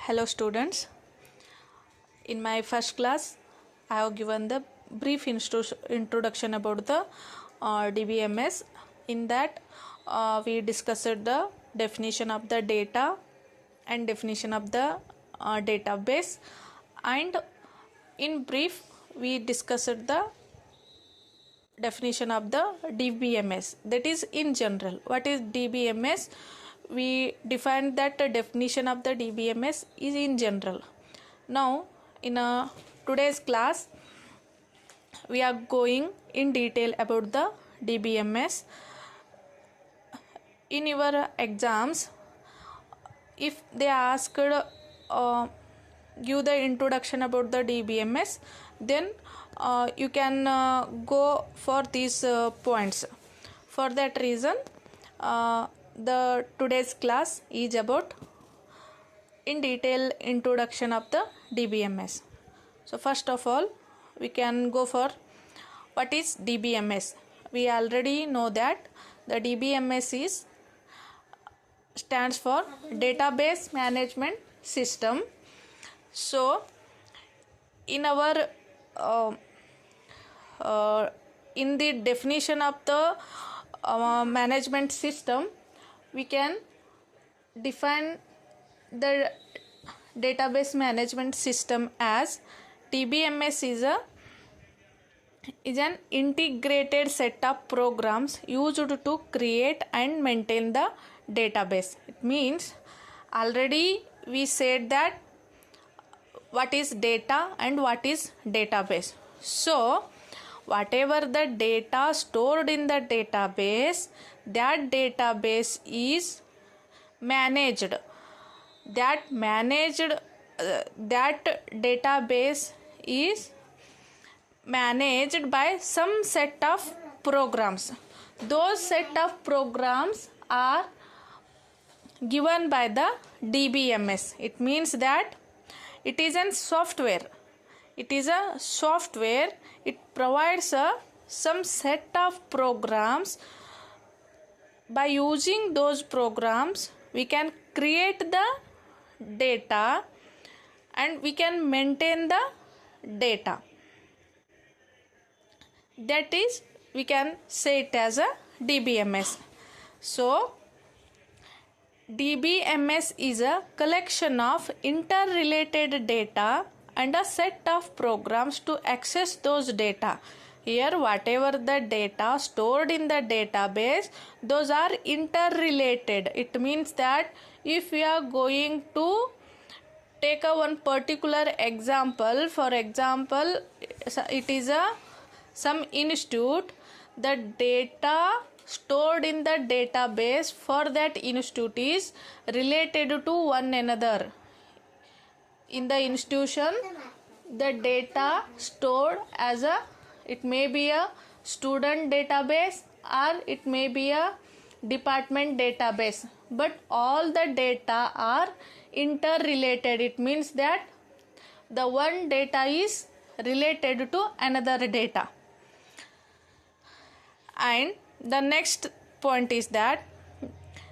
Hello students, in my first class I have given the brief introduction about the DBMS. In that we discussed the definition of the data and definition of the database, and in brief we discussed the definition of the DBMS, that is in general. What is DBMS? We defined that the definition of the DBMS is in general. Now in today's class we are going in detail about the DBMS. In your exams, if they asked give the introduction about the DBMS, then you can go for these points. For that reason the today's class is about in detail introduction of the DBMS. So first of all we can go for what is DBMS. We already know that the DBMS stands for Database Management System. So in our in the definition of the management system, we can define the database management system as DBMS is an integrated set of programs used to create and maintain the database. It means already we said that what is data and what is database. So whatever the data stored in the database, that database is managed. That database is managed by some set of programs. Those set of programs are given by the DBMS. It means that it is a software. It is a software. It provides some set of programs. By using those programs we can create the data and we can maintain the data. That is, we can say it as a DBMS. So DBMS is a collection of interrelated data and a set of programs to access those data. Here whatever the data stored in the database, those are interrelated. It means that if we are going to take one particular example, for example it is some institute, the data stored in the database for that institute is related to one another. In the institution, the data stored as it may be a student database or it may be a department database, but all the data are interrelated. It means that the one data is related to another data. And the next point is that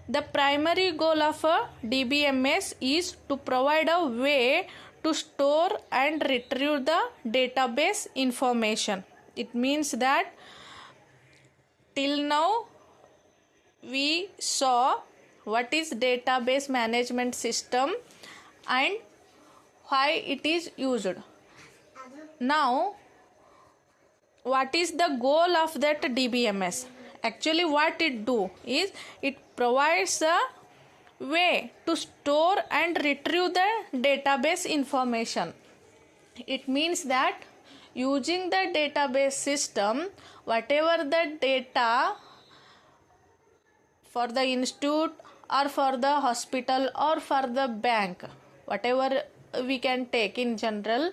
the primary goal of a DBMS is to provide a way to store and retrieve the database information. It means that till now we saw what is database management system and why it is used. Now what is the goal of that DBMS? Actually what it do is it provides a way to store and retrieve the database information. It means that using the database system, whatever the data for the institute or for the hospital or for the bank, whatever we can take in general,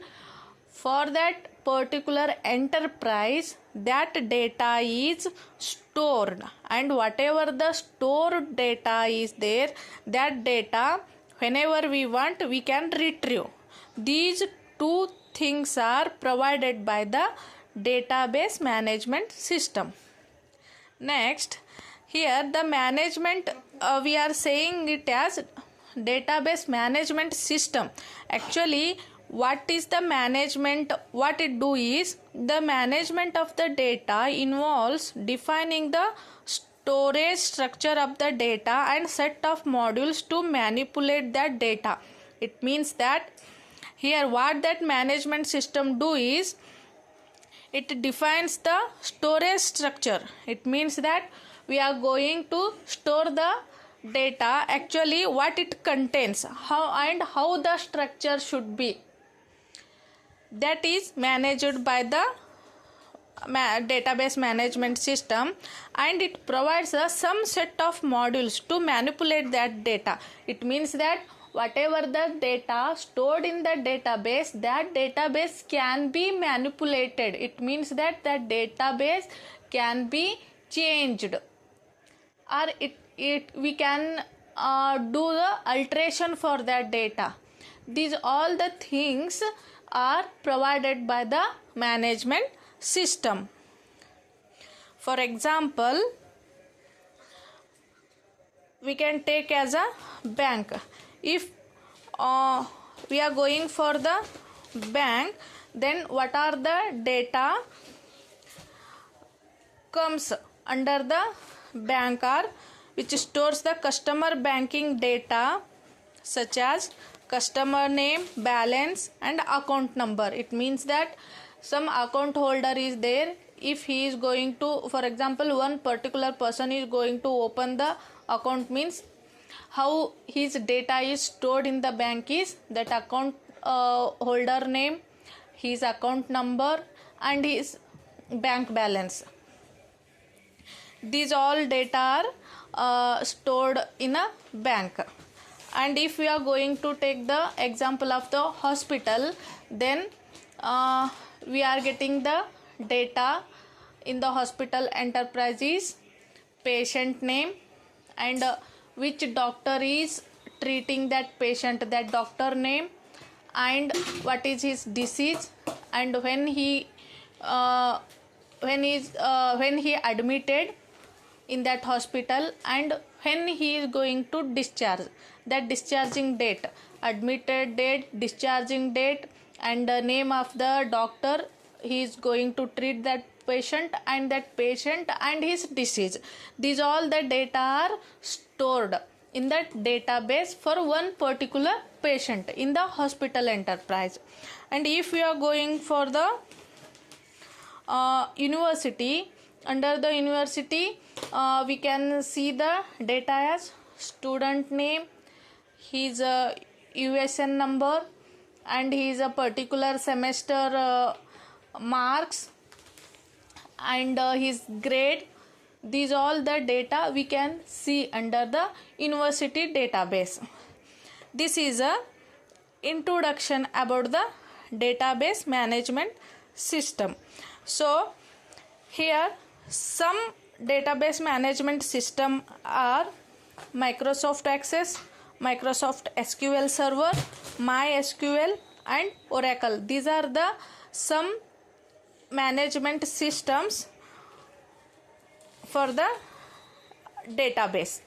for that particular enterprise, that data is stored, and whatever the stored data is there, that data whenever we want we can retrieve. These two things are provided by the database management system. Next, here the management we are saying it as database management system. Actually, what is the management? What it do is, the management of the data involves defining the storage structure of the data and set of modules to manipulate that data. It means that here what that management system do is, it defines the storage structure. It means that we are going to store the data, actually what it contains, how the structure should be. That is managed by the database management system, and it provides us some set of modules to manipulate that data. It means that whatever the data stored in the database, that database can be manipulated. It means that the database can be changed, or we can do the alteration for that data. These all the things are provided by the management system. For example, we can take as a bank. If we are going for the bank, then what are the data comes under the bank are, which stores the customer banking data such as customer name, balance and account number. It means that some account holder is there. If he is going to, for example, one particular person is going to open the account, means how his data is stored in the bank is that account holder name, his account number and his bank balance. These all data are stored in a bank. And if we are going to take the example of the hospital, then we are getting the data in the hospital enterprises, patient name and which doctor is treating that patient, that doctor name, and what is his disease, and when he admitted in that hospital, and when he is going to discharge, that discharging date, admitted date, discharging date and the name of the doctor he is going to treat that patient, and that patient and his disease. These all the data are stored in that database for one particular patient in the hospital enterprise. And if we are going for the university, under the university we can see the data as student name, his USN number and his a particular semester marks and his grade. These all the data we can see under the university database. This is a introduction about the database management system. So here some database management system are Microsoft Access, Microsoft SQL Server, MySQL and Oracle. These are the some management systems for the database.